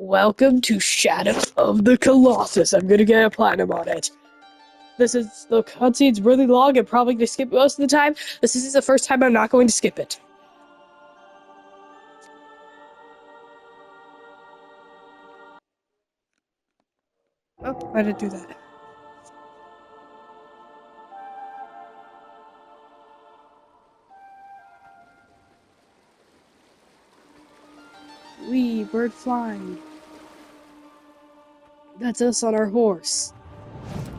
Welcome to Shadow of the Colossus. I'm gonna get a platinum on it. The cutscene's really long. I'm probably gonna skip most of the time. This is the first time I'm not going to skip it. Oh, why did it do that? Wee, bird flying. That's us on our horse.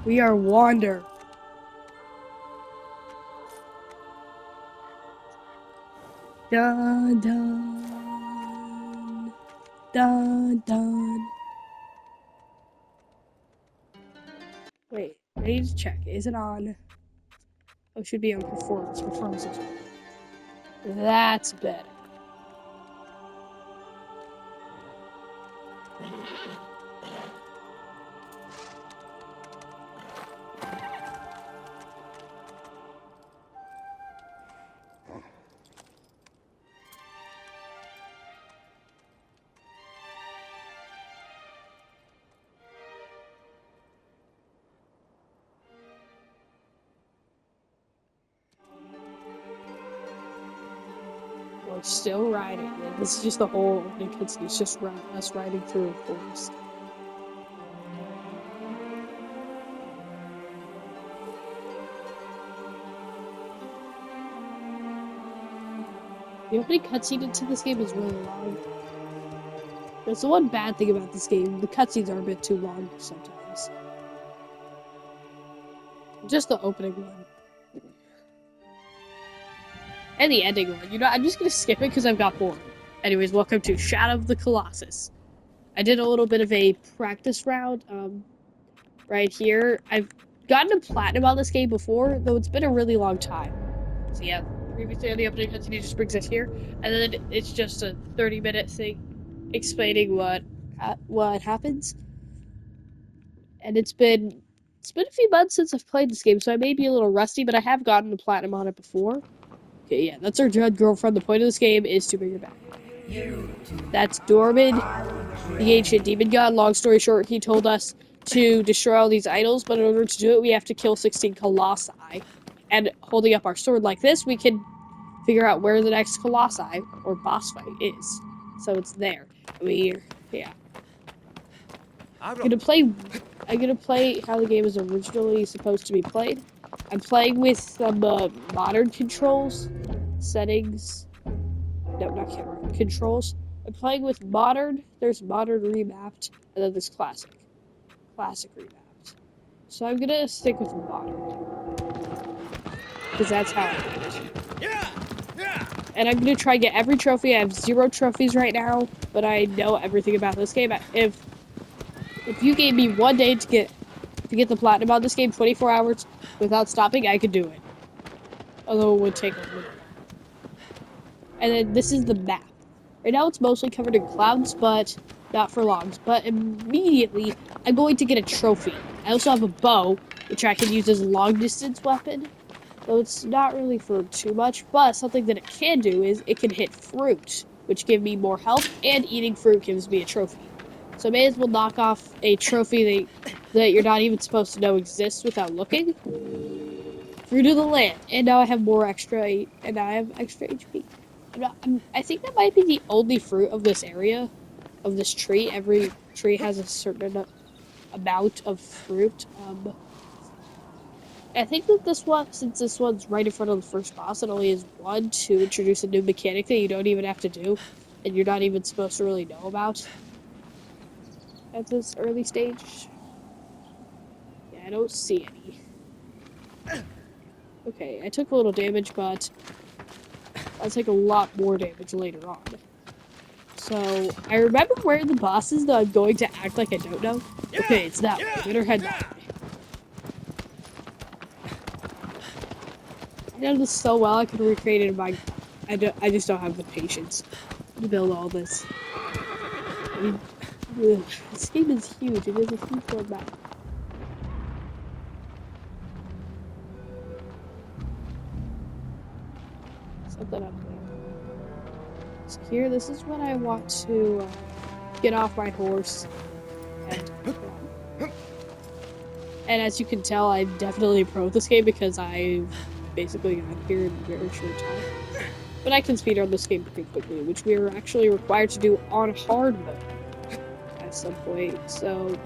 We are Wander. Dun dun dun dun. Wait, I need to check. Is it on? Oh, it should be on performance. Performance is on. That's better. We're still riding. This is just the whole opening cutscene. It's just us riding through a forest. The opening cutscene into this game is really long. That's the one bad thing about this game. The cutscenes are a bit too long sometimes. Just the opening one. And the ending one. You know, I'm just gonna skip it because I've got bored. Anyways, welcome to Shadow of the Colossus. I did a little bit of a practice round, right here. I've gotten a platinum on this game before, though it's been a really long time. So yeah, previously on the opening cutscene, it just brings us here, and then it's just a 30-minute thing explaining what happens. And it's been a few months since I've played this game, so I may be a little rusty, but I have gotten a platinum on it before. Okay, yeah, that's our dread girlfriend. The point of this game is to bring her back. That's Dormid, the ancient demon god. Long story short, he told us to destroy all these idols, but in order to do it, we have to kill 16 colossi. And holding up our sword like this, we can figure out where the next colossi, or boss fight, is. So it's there. Yeah. I'm gonna play how the game is originally supposed to be played. I'm playing with some modern controls, settings. No, not camera. Controls. I'm playing with modern. There's modern remapped, and then there's classic. Classic remapped. So I'm gonna stick with modern. Because that's how I do it. Yeah! And I'm gonna try to get every trophy. I have 0 trophies right now, but I know everything about this game. If you gave me 1 day to get the platinum on this game, 24 hours without stopping, I could do it. Although it would take a little. And then this is the map. Right now it's mostly covered in clouds, but not for long. But immediately, I'm going to get a trophy. I also have a bow, which I can use as a long-distance weapon. Though it's not really for too much, but something that it can do is it can hit fruit, which give me more health, and eating fruit gives me a trophy. So I may as well knock off a trophy that you're not even supposed to know exists without looking. Fruit of the land. And now I have extra HP. I think that might be the only fruit of this area, of this tree. Every tree has a certain amount of fruit. I think that this one, since this one's right in front of the first boss, it only has one to introduce a new mechanic that you don't even have to do, and you're not even supposed to really know about at this early stage. Yeah, I don't see any. Okay, I took a little damage, but I'll take a lot more damage later on. So, I remember where the boss is, though I'm going to act like I don't know. Okay, it's that way. Better head that way. I know this so well, I could recreate it in my... I just don't have the patience to build all this. I mean, this game is huge. It is a huge world map. Something up here. So here, this is what I want to get off my horse, and as you can tell, I'm definitely pro at this game because I basically got here in a very short time. But I can speedrun this game pretty quickly, which we are actually required to do on hard mode at some point, so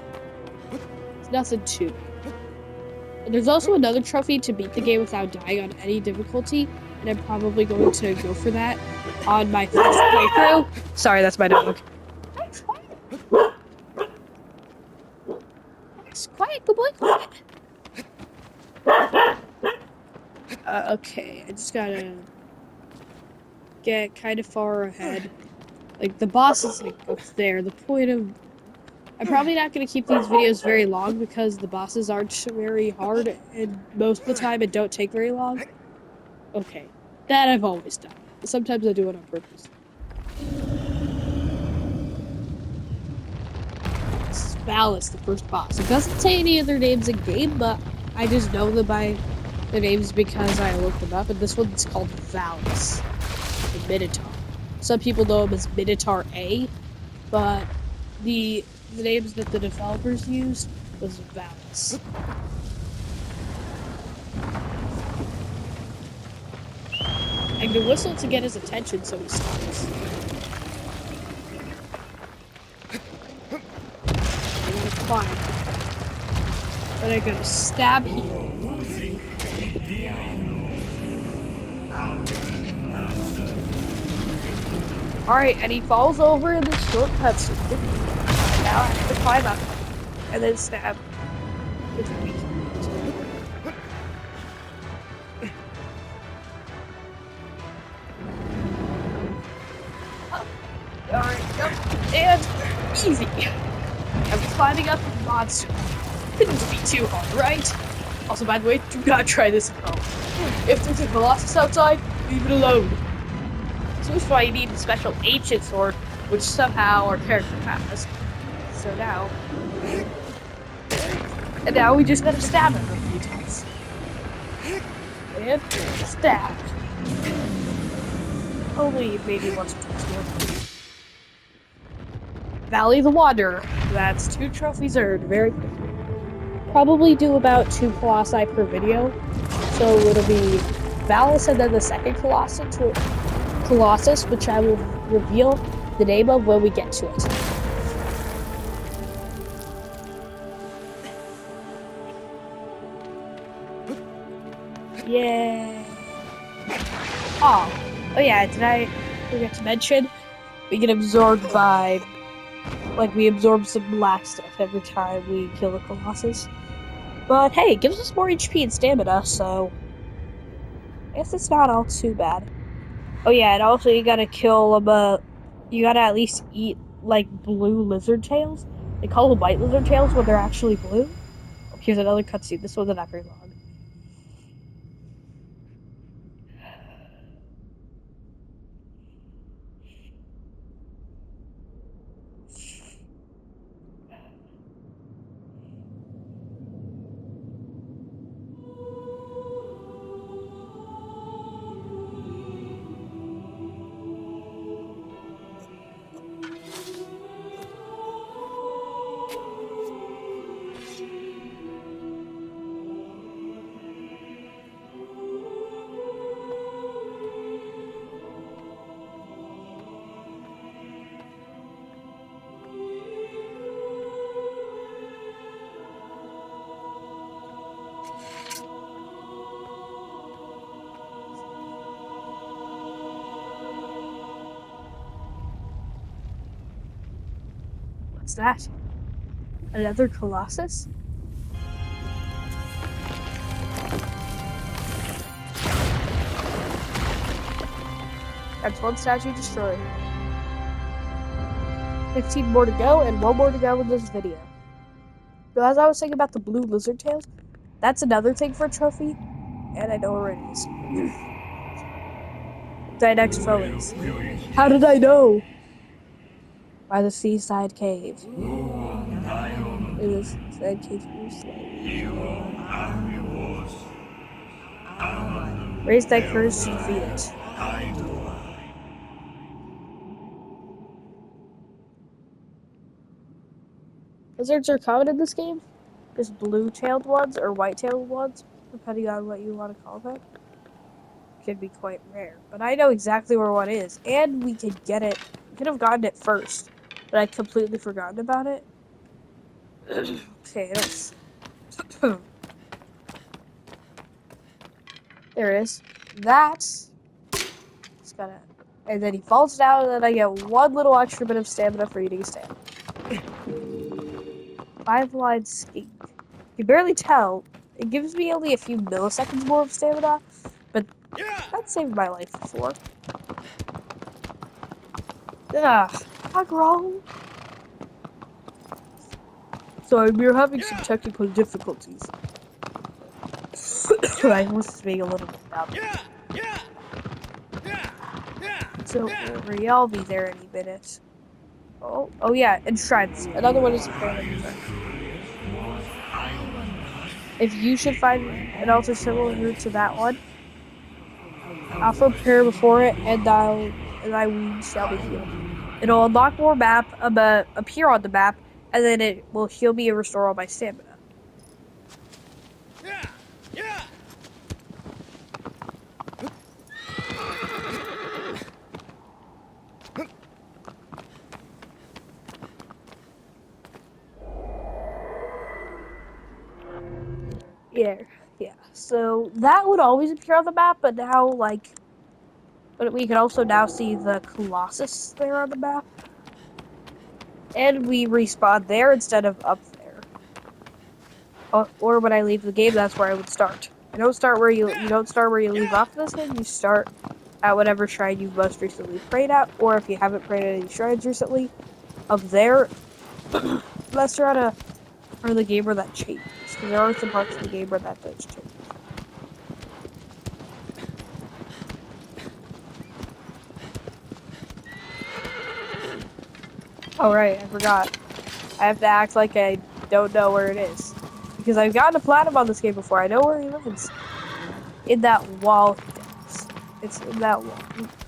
it's nothing too big. And there's also another trophy to beat the game without dying on any difficulty, and I'm probably going to go for that on my first playthrough. Sorry, that's my dog. Nice, quiet. Nice, quiet, good boy, quiet. Okay, I just gotta get kind of far ahead. Like, the boss is, like, up there. The point of... I'm probably not going to keep these videos very long because the bosses aren't very hard, and most of the time it don't take very long. Okay, that I've always done. Sometimes I do it on purpose. This is Valis, the first boss. It doesn't say any of their names in game, but I just know them by their names because I looked them up, and this one's called Valis, the Minotaur. Some people know him as Minotaur A, but the names that the developers used was Valis. I'm gonna whistle to get his attention so he stops. I'm gonna climb. Then I'm gonna stab heal. Alright, and he falls over in this short cutscene. Now I have to climb up and then stab. It's weak. Alright, yep, and easy. I'm climbing up the monster. Couldn't be too hard, right? Also, by the way, do not try this at home. If there's a Colossus outside, leave it alone. So that's why you need the special ancient sword, which somehow our character has. So now... And now we just gotta stab him a few times. And stab. Only maybe once or twice more. Valley the Wanderer. That's 2 trophies earned very quickly. Probably do about 2 colossi per video. So it'll be Valis and then the second Colossus, which I will reveal the name of when we get to it. Yay! Oh yeah, did I forget to mention? We get absorbed by... Like, we absorb some black stuff every time we kill a Colossus. But hey, it gives us more HP and stamina, so... I guess it's not all too bad. Oh yeah, and also you gotta kill them, you gotta at least eat, like, blue lizard tails. They call them white lizard tails when they're actually blue. Oh, here's another cutscene. This one's not very long. What's that? Another Colossus? That's 1 statue destroyed. 15 more to go, and 1 more to go in this video. So as I was saying about the blue lizard tails, that's another thing for a trophy, and I know where it is. The next foe is. How did I know? By the seaside cave. It was seaside cave. Raise thy courage to defeat it. Lizards are common in this game. There's blue-tailed ones or white-tailed ones, depending on what you want to call them. Could be quite rare, but I know exactly where one is, and we could get it. We could have gotten it first, but I completely forgotten about it. Okay, it is. There it is. That's just gotta, and then he falls down, and then I get one little extra bit of stamina for eating stamina. 5-line skink. You can barely tell. It gives me only a few milliseconds more of stamina, but that saved my life before. Aggro. Sorry, we're having some technical difficulties. My voice is being a little bit loud. So, I'll be there any minute. Oh yeah, and shrines. Another one is apparently shrine. If you should find an altar similar to that one, I'll prepare before it, and thy wounds shall be healed. It'll unlock more map, appear on the map, and then it will heal me and restore all my stamina. Yeah. So that would always appear on the map, but now, but we can also now see the Colossus there on the map. And we respawn there instead of up there. Or when I leave the game, that's where I would start. You don't start where you don't start where you leave off this game. You start at whatever shrine you've most recently prayed at, or if you haven't prayed at any shrines recently, up there. Unless you're at a part of the game where that changes, because there are some parts of the game where that does change. Oh right, I forgot. I have to act like I don't know where it is. Because I've gotten a platinum on this game before. I know where he lives. In that wall. It's in that wall.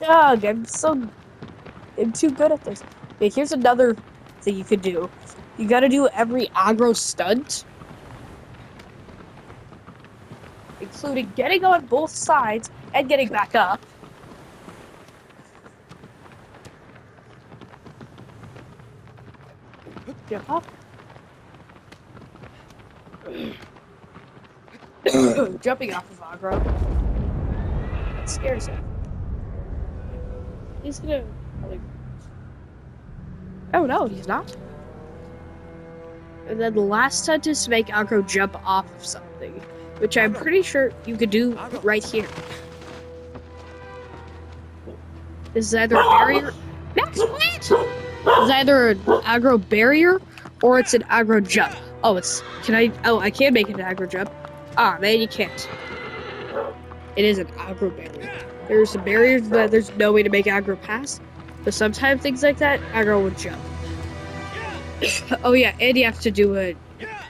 Ugh, I'm too good at this. Okay, here's another thing you could do. You gotta do every aggro stunt. Including getting on both sides and getting back up. Jump up. Jumping off of aggro. That scares him. He's gonna... Oh no, he's not. And then the last stunt is to make aggro jump off of something, which I'm pretty sure you could do right here. This is either a barrier... Max, wait! It's either an aggro barrier or it's an aggro jump. Oh, I can make it an aggro jump. Ah, man, you can't. It is an aggro barrier. There's some barriers that there's no way to make aggro pass, but sometimes things like that, aggro would jump. Oh yeah, and you have to do a...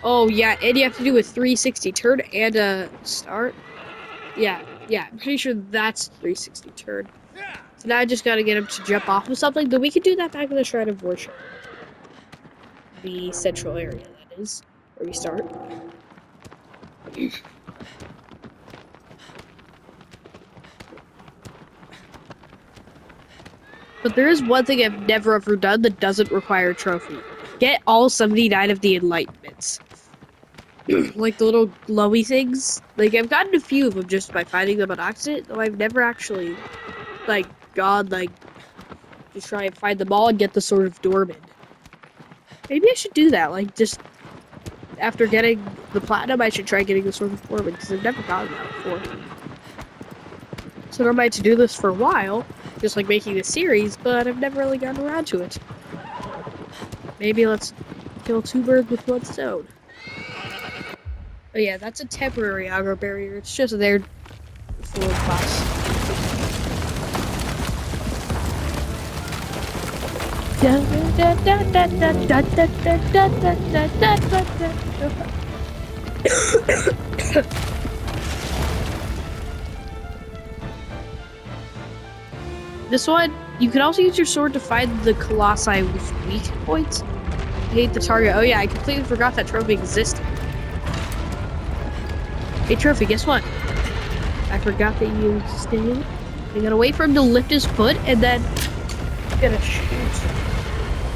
Oh yeah, and you have to do a 360 turn and a start. Yeah, I'm pretty sure that's 360 turn. So now I just gotta get him to jump off of something, but we can do that back in the Shrine of Worship. The central area, that is, where we start. But there is one thing I've never ever done that doesn't require a trophy. Get all 79 of the enlightenments. Like the little glowy things. Like, I've gotten a few of them just by finding them on accident, though I've never actually, gone, to try and find them all and get the Sword of Dorman. Maybe I should do that, just after getting the platinum, I should try getting the Sword of Dorman, because I've never gotten that before. So I might to do this for a while, just like making a series, but I've never really gotten around to it. Maybe let's kill two birds with one stone. Oh yeah, that's a temporary aggro barrier. It's just there for class. This one, you can also use your sword to find the colossi with weak points. hate the target. Oh yeah, I completely forgot that trophy existed. Hey trophy, guess what? I forgot that you existed. I gotta wait for him to lift his foot and then I'm gonna shoot.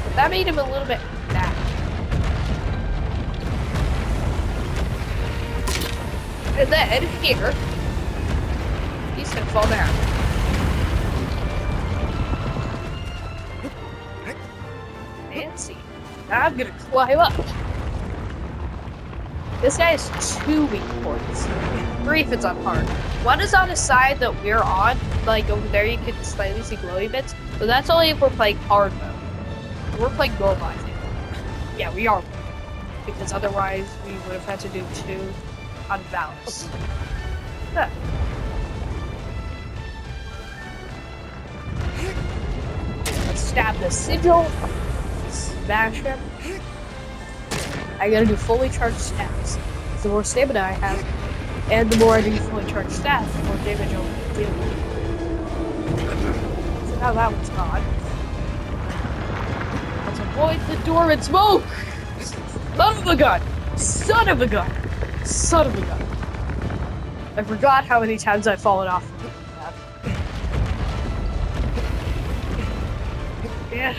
But that made him a little bit mad. And then here, he's gonna fall down. Fancy. Now I'm gonna climb up. This guy has 2 weak points. 3 if it's on hard. 1 is on the side that we're on. Like over there you can slightly see glowy bits. But that's only if we're playing hard mode. We're playing normal, I think. Yeah, we are. Because otherwise we would have had to do 2 on balance. Huh. Let's stab the sigil. Smash him. I gotta do fully charged stabs. The more stamina I have, and the more I do fully charged stabs, the more damage I'll deal. So now that one's gone. Let's avoid the dormant smoke! Son of a gun! Son of a gun! Son of a gun! I forgot how many times I've fallen off. Yeah.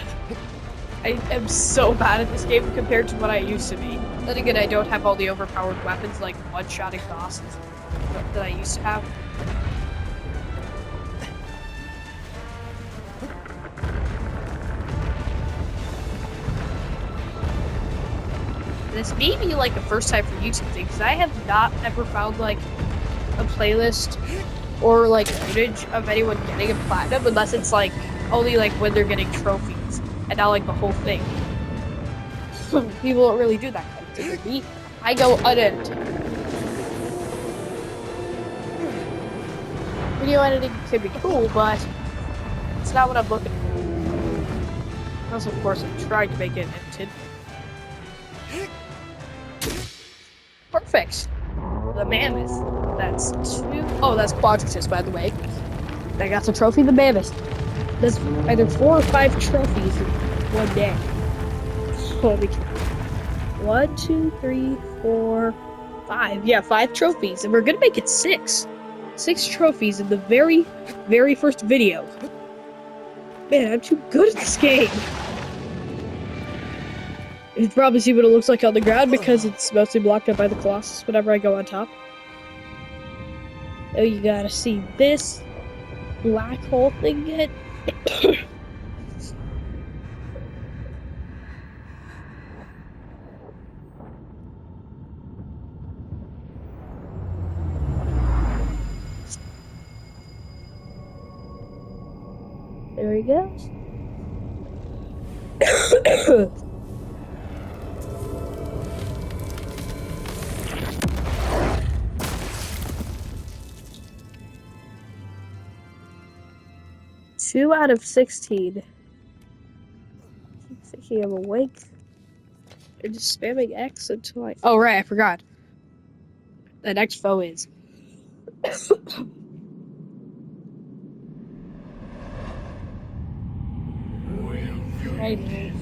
I am so bad at this game compared to what I used to be. Then again, I don't have all the overpowered weapons like one-shotting bosses that I used to have. This may be like the first time for YouTube thing, because I have not ever found like a playlist or like footage of anyone getting a platinum unless it's like only like when they're getting trophies and not like the whole thing. People don't really do that kind of thing with me. I go unedited. Video editing can be cool, but it's not what I'm looking for. Unless of course I'm trying to make it edited. Perfect. The mammoth. That's 2. Oh, that's Quadratus, by the way. I got the trophy, the mammoth. That's either 4 or 5 trophies in one day. Holy cow. 1, 2, 3, 4, 5. Yeah, 5 trophies, and we're gonna make it 6. 6 trophies in the very, very first video. Man, I'm too good at this game. You can probably see what it looks like on the ground because it's mostly blocked up by the Colossus whenever I go on top. Oh, you gotta see this black hole thing yet? There he goes. 2 out of 16. Keep thinking I'm awake. They're just spamming X until I. Oh, right, I forgot. The next foe is. Right here.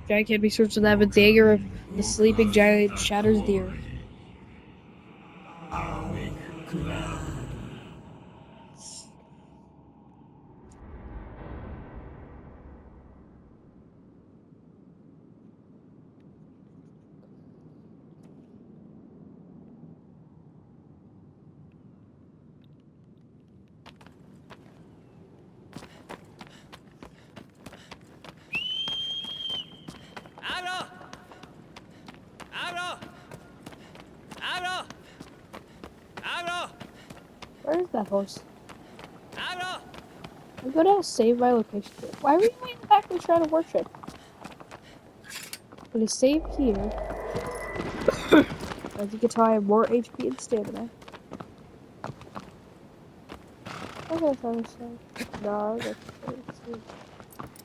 Giant can be searched with that, but dagger of the sleeping giant shatters the earth. Where is that horse? I'm gonna save my location. Why are you in the back of trying to worship? I'm gonna save here. As you can tell, I have more HP and stamina. Okay, no,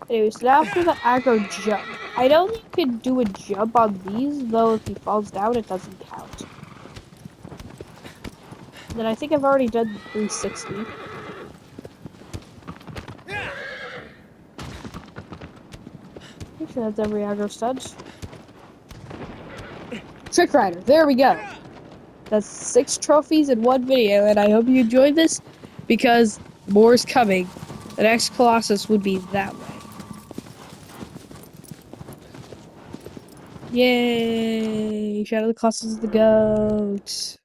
anyways, now for the aggro jump. I don't think you can do a jump on these, though if he falls down, it doesn't count. Then I think I've already done the 360. Make sure that's every aggro stud. Trick Rider, there we go. That's 6 trophies in one video, and I hope you enjoyed this, because more is coming. The next Colossus would be that way. Yay! Shadow of the Colossus is the GOAT.